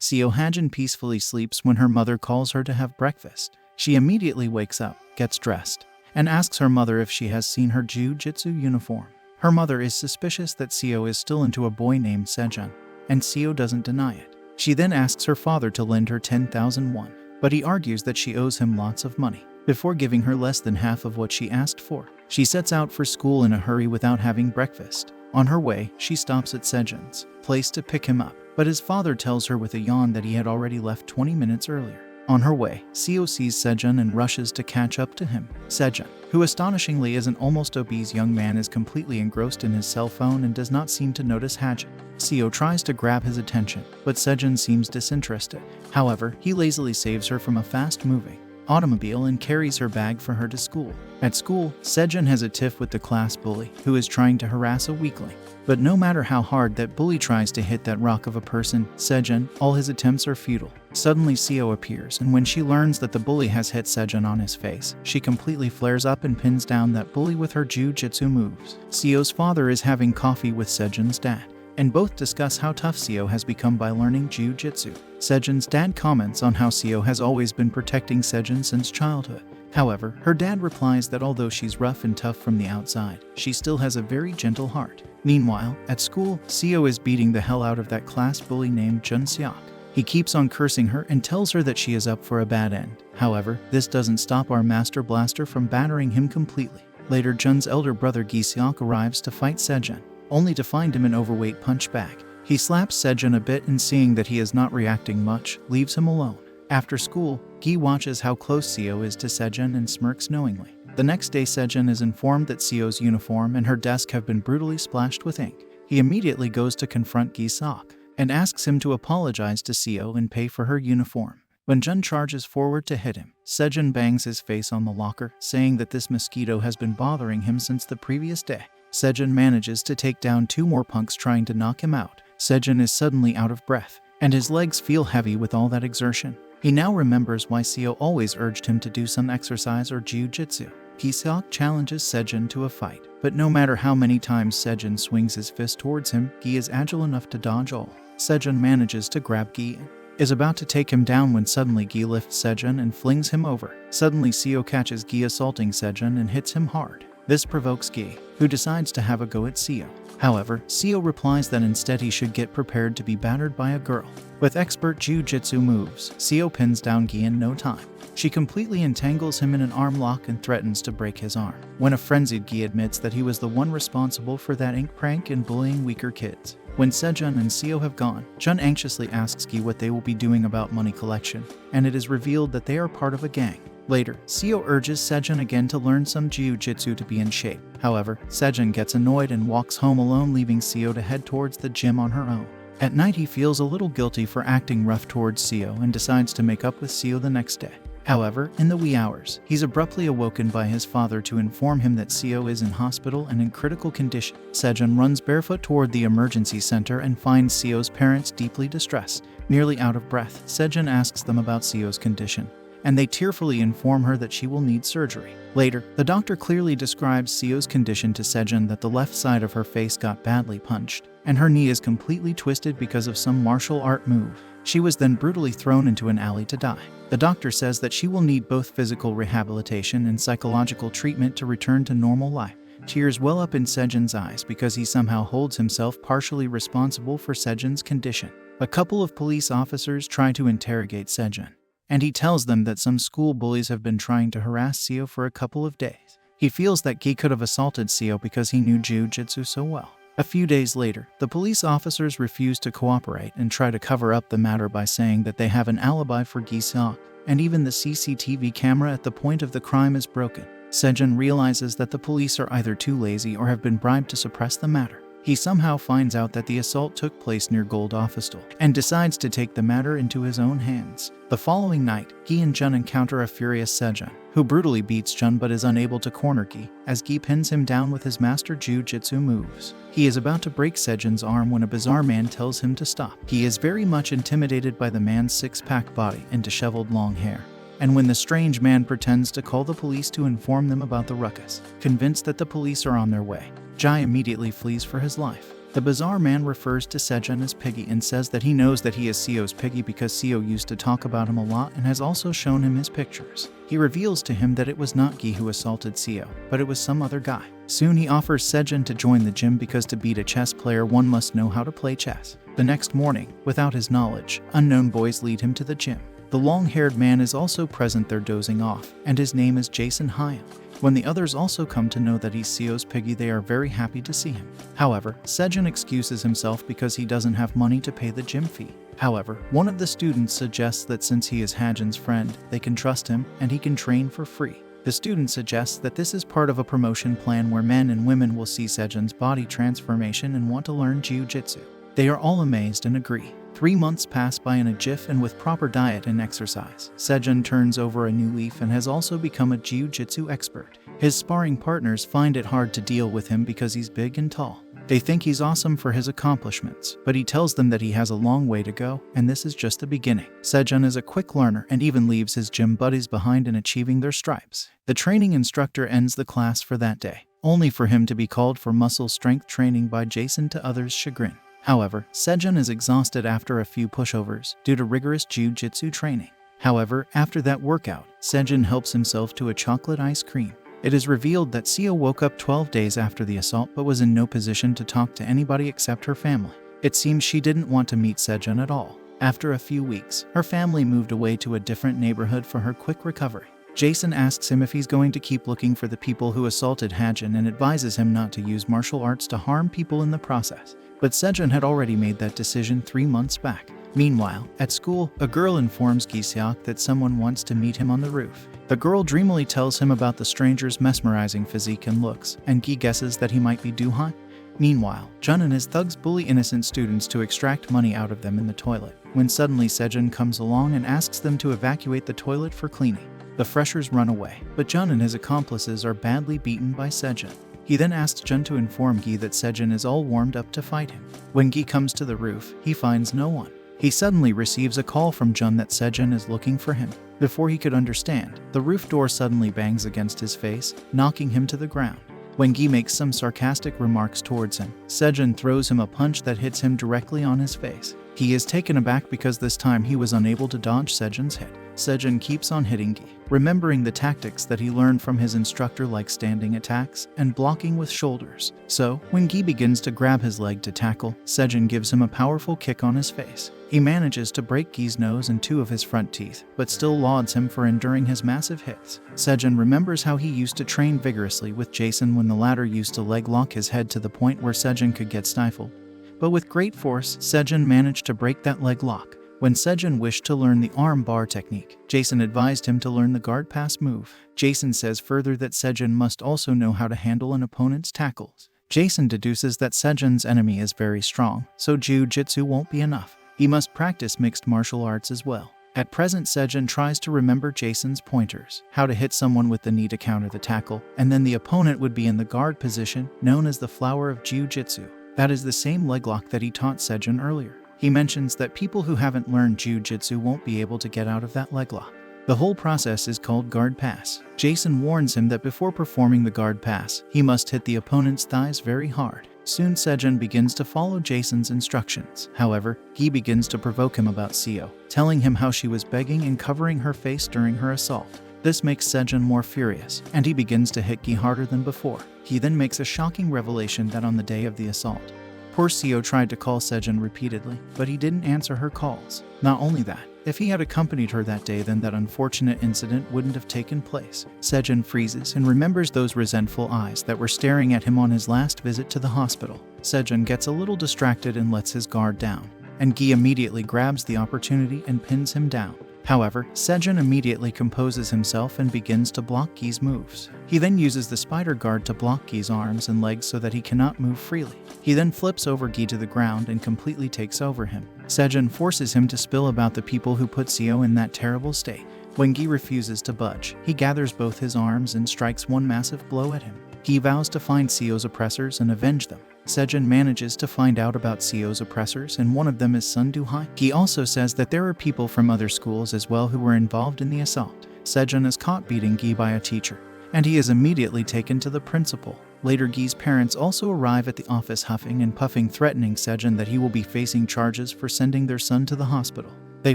Seo Hajin peacefully sleeps when her mother calls her to have breakfast. She immediately wakes up, gets dressed, and asks her mother if she has seen her jiu-jitsu uniform. Her mother is suspicious that Seo is still into a boy named Sejun, and Seo doesn't deny it. She then asks her father to lend her 10,000 won, but he argues that she owes him lots of money, before giving her less than half of what she asked for. She sets out for school in a hurry without having breakfast. On her way, she stops at Sejun's place to pick him up, but his father tells her with a yawn that he had already left 20 minutes earlier. On her way, Seo sees Sejun and rushes to catch up to him. Sejun, who astonishingly is an almost obese young man, is completely engrossed in his cell phone and does not seem to notice Hajin. Seo tries to grab his attention, but Sejun seems disinterested. However, he lazily saves her from a fast-moving automobile and carries her bag for her to school. At school, Sejun has a tiff with the class bully, who is trying to harass a weakling. But no matter how hard that bully tries to hit that rock of a person, Sejun, all his attempts are futile. Suddenly Seo appears, and when she learns that the bully has hit Sejun on his face, she completely flares up and pins down that bully with her jiu-jitsu moves. Seo's father is having coffee with Sejun's dad, and both discuss how tough Seo has become by learning jiu-jitsu. Sejun's dad comments on how Seo has always been protecting Sejun since childhood. However, her dad replies that although she's rough and tough from the outside, she still has a very gentle heart. Meanwhile, at school, Seo is beating the hell out of that class bully named Jun Seok. He keeps on cursing her and tells her that she is up for a bad end. However, this doesn't stop our Master Blaster from battering him completely. Later, Jun's elder brother Gi Seok arrives to fight Sejun, only to find him an overweight punch bag. He slaps Sejun a bit and, seeing that he is not reacting much, leaves him alone. After school, Gi watches how close Seo is to Sejun and smirks knowingly. The next day, Sejun is informed that Seo's uniform and her desk have been brutally splashed with ink. He immediately goes to confront Gi Seok and asks him to apologize to Seo and pay for her uniform. When Jun charges forward to hit him, Sejun bangs his face on the locker, saying that this mosquito has been bothering him since the previous day. Sejun manages to take down 2 more punks trying to knock him out. Sejun is suddenly out of breath, and his legs feel heavy with all that exertion. He now remembers why Seo always urged him to do some exercise or jiu-jitsu. Gi Seok challenges Sejun to a fight, but no matter how many times Sejun swings his fist towards him, Gi is agile enough to dodge all. Sejun manages to grab Gi and is about to take him down when suddenly Gi lifts Sejun and flings him over. Suddenly Seo catches Gi assaulting Sejun and hits him hard. This provokes Gi, who decides to have a go at Seo. However, Seo replies that instead he should get prepared to be battered by a girl. With expert jiu-jitsu moves, Seo pins down Gi in no time. She completely entangles him in an arm lock and threatens to break his arm. When a frenzied Gi admits that he was the one responsible for that ink prank and bullying weaker kids. When Sejun and Seo have gone, Jun anxiously asks Gi what they will be doing about money collection, and it is revealed that they are part of a gang. Later, Seo urges Sejun again to learn some jiu-jitsu to be in shape. However, Sejun gets annoyed and walks home alone, leaving Seo to head towards the gym on her own. At night, he feels a little guilty for acting rough towards Seo and decides to make up with Seo the next day. However, in the wee hours, he's abruptly awoken by his father to inform him that Seo is in hospital and in critical condition. Sejun runs barefoot toward the emergency center and finds Seo's parents deeply distressed. Nearly out of breath, Sejun asks them about Seo's condition, and they tearfully inform her that she will need surgery. Later, the doctor clearly describes Seo's condition to Sejun, that the left side of her face got badly punched, and her knee is completely twisted because of some martial art move. She was then brutally thrown into an alley to die. The doctor says that she will need both physical rehabilitation and psychological treatment to return to normal life. Tears well up in Sejun's eyes because he somehow holds himself partially responsible for Sejun's condition. A couple of police officers try to interrogate Sejun, and he tells them that some school bullies have been trying to harass Seo for a couple of days. He feels that Gi could have assaulted Seo because he knew jiu-jitsu so well. A few days later, the police officers refuse to cooperate and try to cover up the matter by saying that they have an alibi for Gi Seok, and even the CCTV camera at the point of the crime is broken. Sejun realizes that the police are either too lazy or have been bribed to suppress the matter. He somehow finds out that the assault took place near Gold Office and decides to take the matter into his own hands. The following night, Gi and Jun encounter a furious Sejun, who brutally beats Jun but is unable to corner Gi, as Gi pins him down with his master jiu-jitsu moves. He is about to break Sejun's arm when a bizarre man tells him to stop. He is very much intimidated by the man's six-pack body and disheveled long hair. And when the strange man pretends to call the police to inform them about the ruckus, convinced that the police are on their way, Jai immediately flees for his life. The bizarre man refers to Sejun as Piggy and says that he knows that he is Seo's Piggy because Seo used to talk about him a lot and has also shown him his pictures. He reveals to him that it was not Gi who assaulted Seo, but it was some other guy. Soon he offers Sejun to join the gym because to beat a chess player one must know how to play chess. The next morning, without his knowledge, unknown boys lead him to the gym. The long-haired man is also present there dozing off, and his name is Jason Hyun. When the others also come to know that he's Seo's Piggy, they are very happy to see him. However, Sejun excuses himself because he doesn't have money to pay the gym fee. However, one of the students suggests that since he is Hajin's friend, they can trust him and he can train for free. The student suggests that this is part of a promotion plan where men and women will see Sejun's body transformation and want to learn jiu-jitsu. They are all amazed and agree. 3 months pass by in a jiff, and with proper diet and exercise, Sejun turns over a new leaf and has also become a jiu-jitsu expert. His sparring partners find it hard to deal with him because he's big and tall. They think he's awesome for his accomplishments, but he tells them that he has a long way to go, and this is just the beginning. Sejun is a quick learner and even leaves his gym buddies behind in achieving their stripes. The training instructor ends the class for that day, only for him to be called for muscle strength training by Jason to others' chagrin. However, Sejun is exhausted after a few pushovers due to rigorous jiu-jitsu training. However, after that workout, Sejun helps himself to a chocolate ice cream. It is revealed that Seo woke up 12 days after the assault but was in no position to talk to anybody except her family. It seems she didn't want to meet Sejun at all. After a few weeks, her family moved away to a different neighborhood for her quick recovery. Jason asks him if he's going to keep looking for the people who assaulted Hajin and advises him not to use martial arts to harm people in the process. But Sejun had already made that decision 3 months back. Meanwhile, at school, a girl informs Gi Seok that someone wants to meet him on the roof. The girl dreamily tells him about the stranger's mesmerizing physique and looks, and Gi guesses that he might be Doohan. Meanwhile, Jun and his thugs bully innocent students to extract money out of them in the toilet, when suddenly Sejun comes along and asks them to evacuate the toilet for cleaning. The freshers run away, but Jun and his accomplices are badly beaten by Sejun. He then asks Jun to inform Gi that Sejun is all warmed up to fight him. When Gi comes to the roof, he finds no one. He suddenly receives a call from Jun that Sejun is looking for him. Before he could understand, the roof door suddenly bangs against his face, knocking him to the ground. When Gi makes some sarcastic remarks towards him, Sejun throws him a punch that hits him directly on his face. He is taken aback because this time he was unable to dodge Sejun's hit. Sejun keeps on hitting Gi, remembering the tactics that he learned from his instructor like standing attacks and blocking with shoulders. So, when Gi begins to grab his leg to tackle, Sejun gives him a powerful kick on his face. He manages to break Gi's nose and 2 of his front teeth, but still lauds him for enduring his massive hits. Sejun remembers how he used to train vigorously with Jason when the latter used to leg lock his head to the point where Sejun could get stifled. But with great force, Sejun managed to break that leg lock. When Sejun wished to learn the arm bar technique, Jason advised him to learn the guard pass move. Jason says further that Sejun must also know how to handle an opponent's tackles. Jason deduces that Sejun's enemy is very strong, so jiu-jitsu won't be enough. He must practice mixed martial arts as well. At present, Sejun tries to remember Jason's pointers, how to hit someone with the knee to counter the tackle, and then the opponent would be in the guard position, known as the flower of jiu-jitsu. That is the same leg lock that he taught Sejun earlier. He mentions that people who haven't learned jiu-jitsu won't be able to get out of that leg lock. The whole process is called guard pass. Jason warns him that before performing the guard pass, he must hit the opponent's thighs very hard. Soon Sejun begins to follow Jason's instructions. However, he begins to provoke him about Seo, telling him how she was begging and covering her face during her assault. This makes Sejun more furious, and he begins to hit Gi harder than before. He then makes a shocking revelation that on the day of the assault, poor Seo tried to call Sejun repeatedly, but he didn't answer her calls. Not only that, if he had accompanied her that day, then that unfortunate incident wouldn't have taken place. Sejun freezes and remembers those resentful eyes that were staring at him on his last visit to the hospital. Sejun gets a little distracted and lets his guard down, and Gi immediately grabs the opportunity and pins him down. However, Sejun immediately composes himself and begins to block Gi's moves. He then uses the spider guard to block Gi's arms and legs so that he cannot move freely. He then flips over Gi to the ground and completely takes over him. Sejun forces him to spill about the people who put Seo in that terrible state. When Gi refuses to budge, he gathers both his arms and strikes one massive blow at him. Gi vows to find Seo's oppressors and avenge them. Sejun manages to find out about Seo's oppressors, and one of them is Sun Do-hai. He also says that there are people from other schools as well who were involved in the assault. Sejun is caught beating Gi by a teacher, and he is immediately taken to the principal. Later, Gi's parents also arrive at the office huffing and puffing, threatening Sejun that he will be facing charges for sending their son to the hospital. They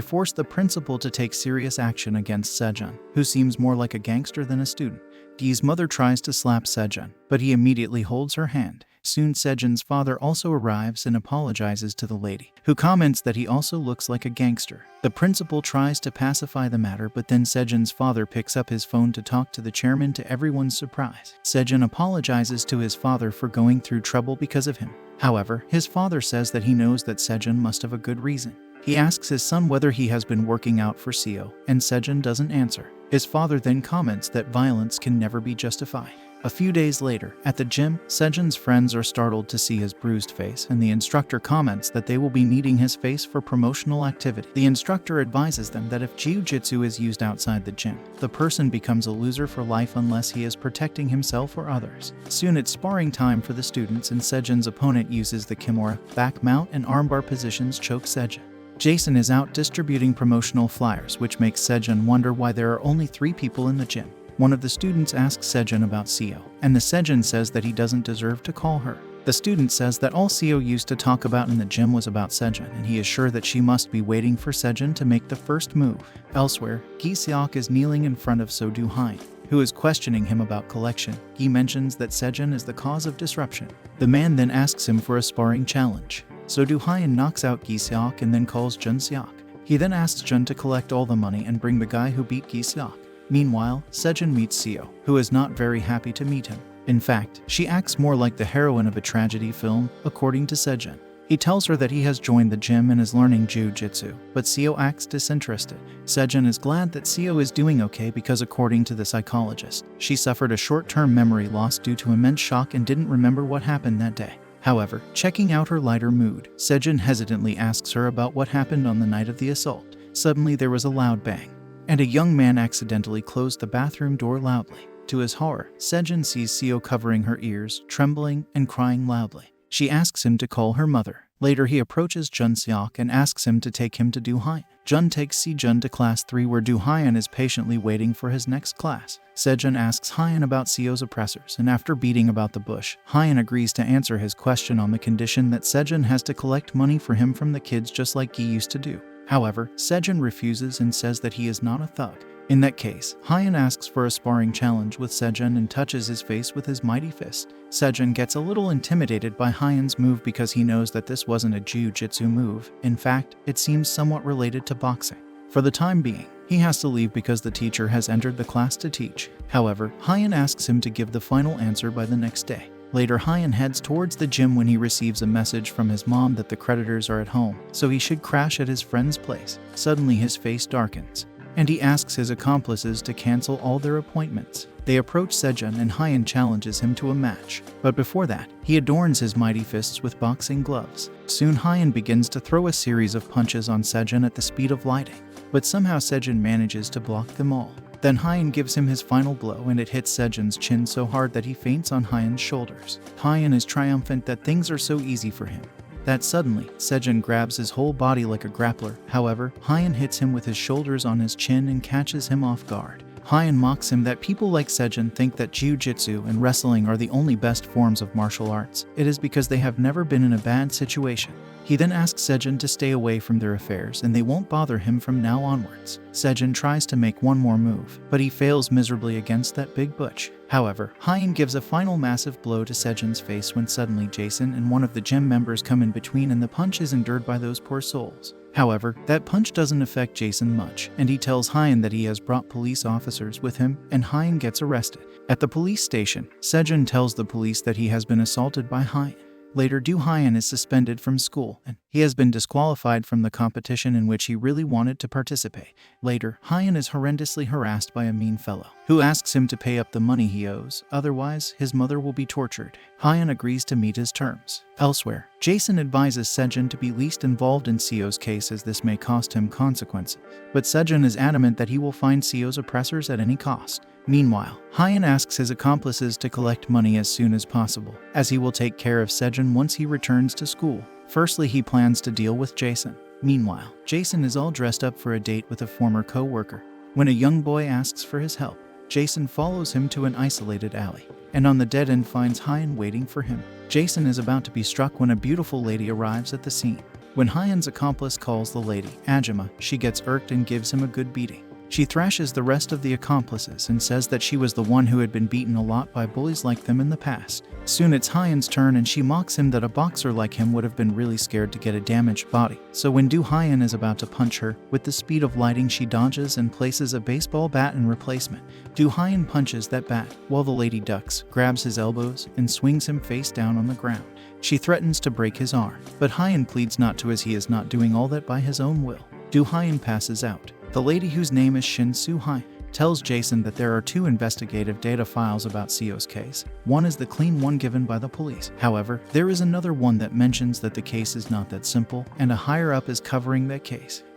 force the principal to take serious action against Sejun, who seems more like a gangster than a student. Gi's mother tries to slap Sejun, but he immediately holds her hand. Soon Sejun's father also arrives and apologizes to the lady, who comments that he also looks like a gangster. The principal tries to pacify the matter, but then Sejun's father picks up his phone to talk to the chairman. To everyone's surprise, Sejun apologizes to his father for going through trouble because of him. However, his father says that he knows that Sejun must have a good reason. He asks his son whether he has been working out for Seo, and Sejun doesn't answer. His father then comments that violence can never be justified. A few days later, at the gym, Sejun's friends are startled to see his bruised face, and the instructor comments that they will be needing his face for promotional activity. The instructor advises them that if jiu-jitsu is used outside the gym, the person becomes a loser for life unless he is protecting himself or others. Soon it's sparring time for the students, and Sejun's opponent uses the kimura, back mount, and armbar positions choke Sejun. Jason is out distributing promotional flyers, which makes Sejun wonder why there are only 3 people in the gym. One of the students asks Sejun about Seo, and the Sejun says that he doesn't deserve to call her. The student says that all Seo used to talk about in the gym was about Sejun, and he is sure that she must be waiting for Sejun to make the first move. Elsewhere, Gi Seok is kneeling in front of So Do Hyun, who is questioning him about collection. Gi mentions that Sejun is the cause of disruption. The man then asks him for a sparring challenge. So Do Hyun knocks out Gi Seok and then calls Jun Seok. He then asks Jun to collect all the money and bring the guy who beat Gi Seok. Meanwhile, Sejun meets Seo, who is not very happy to meet him. In fact, she acts more like the heroine of a tragedy film, according to Sejun. He tells her that he has joined the gym and is learning jiu-jitsu, but Seo acts disinterested. Sejun is glad that Seo is doing okay because, according to the psychologist, she suffered a short-term memory loss due to immense shock and didn't remember what happened that day. However, checking out her lighter mood, Sejun hesitantly asks her about what happened on the night of the assault. Suddenly there was a loud bang, and a young man accidentally closed the bathroom door loudly. To his horror, Sejun sees Seo covering her ears, trembling, and crying loudly. She asks him to call her mother. Later he approaches Jun Seok and asks him to take him to Do Hyun. Jun takes Sejun to class 3 where Do Hyun is patiently waiting for his next class. Sejun asks Hyun about Seo's oppressors, and after beating about the bush, Hyun agrees to answer his question on the condition that Sejun has to collect money for him from the kids just like Gi used to do. However, Sejun refuses and says that he is not a thug. In that case, Hyun asks for a sparring challenge with Sejun and touches his face with his mighty fist. Sejun gets a little intimidated by Hyun's move because he knows that this wasn't a jiu-jitsu move. In fact, it seems somewhat related to boxing. For the time being, he has to leave because the teacher has entered the class to teach. However, Hyun asks him to give the final answer by the next day. Later, Hyun heads towards the gym when he receives a message from his mom that the creditors are at home, so he should crash at his friend's place. Suddenly his face darkens, and he asks his accomplices to cancel all their appointments. They approach Sejun and Hyun challenges him to a match, but before that, he adorns his mighty fists with boxing gloves. Soon Hyun begins to throw a series of punches on Sejun at the speed of lighting, but somehow Sejun manages to block them all. Then Hyun gives him his final blow and it hits Sejun's chin so hard that he faints on Hyun's shoulders. Hyun is triumphant that things are so easy for him. That suddenly, Sejun grabs his whole body like a grappler. However, Hyun hits him with his shoulders on his chin and catches him off guard. Hyun mocks him that people like Sejun think that jiu-jitsu and wrestling are the only best forms of martial arts. It is because they have never been in a bad situation. He then asks Sejun to stay away from their affairs and they won't bother him from now onwards. Sejun tries to make one more move, but he fails miserably against that big butch. However, Hyun gives a final massive blow to Sejun's face when suddenly Jason and one of the gym members come in between and the punch is endured by those poor souls. However, that punch doesn't affect Jason much, and he tells Hyun that he has brought police officers with him, and Hyun gets arrested. At the police station, Sejun tells the police that he has been assaulted by Hyun. Later, Do Hyun is suspended from school, and he has been disqualified from the competition in which he really wanted to participate. Later, Hyun is horrendously harassed by a mean fellow, who asks him to pay up the money he owes, otherwise his mother will be tortured. Hyun agrees to meet his terms. Elsewhere, Jason advises Sejun to be least involved in Seo's case as this may cost him consequences, but Sejun is adamant that he will find Seo's oppressors at any cost. Meanwhile, Hyun asks his accomplices to collect money as soon as possible, as he will take care of Sejun once he returns to school. Firstly, he plans to deal with Jason. Meanwhile, Jason is all dressed up for a date with a former co-worker. When a young boy asks for his help, Jason follows him to an isolated alley. and on the dead end finds Hyun waiting for him. Jason is about to be struck when a beautiful lady arrives at the scene. When Hyun's accomplice calls the lady Ajima, she gets irked and gives him a good beating. She thrashes the rest of the accomplices and says that she was the one who had been beaten a lot by bullies like them in the past. Soon it's Hyun's turn and she mocks him that a boxer like him would have been really scared to get a damaged body. So when Do Hyun is about to punch her, with the speed of lighting she dodges and places a baseball bat in replacement. Do Hyun punches that bat, while the lady ducks, grabs his elbows, and swings him face down on the ground. She threatens to break his arm, but Hyun pleads not to as he is not doing all that by his own will. Do Hyun passes out. The lady, whose name is Shin Soo-hyun, tells Jason that there are 2 investigative data files about Seo's case. One is the clean one given by the police. However, there is another one that mentions that the case is not that simple, and a higher-up is covering that case.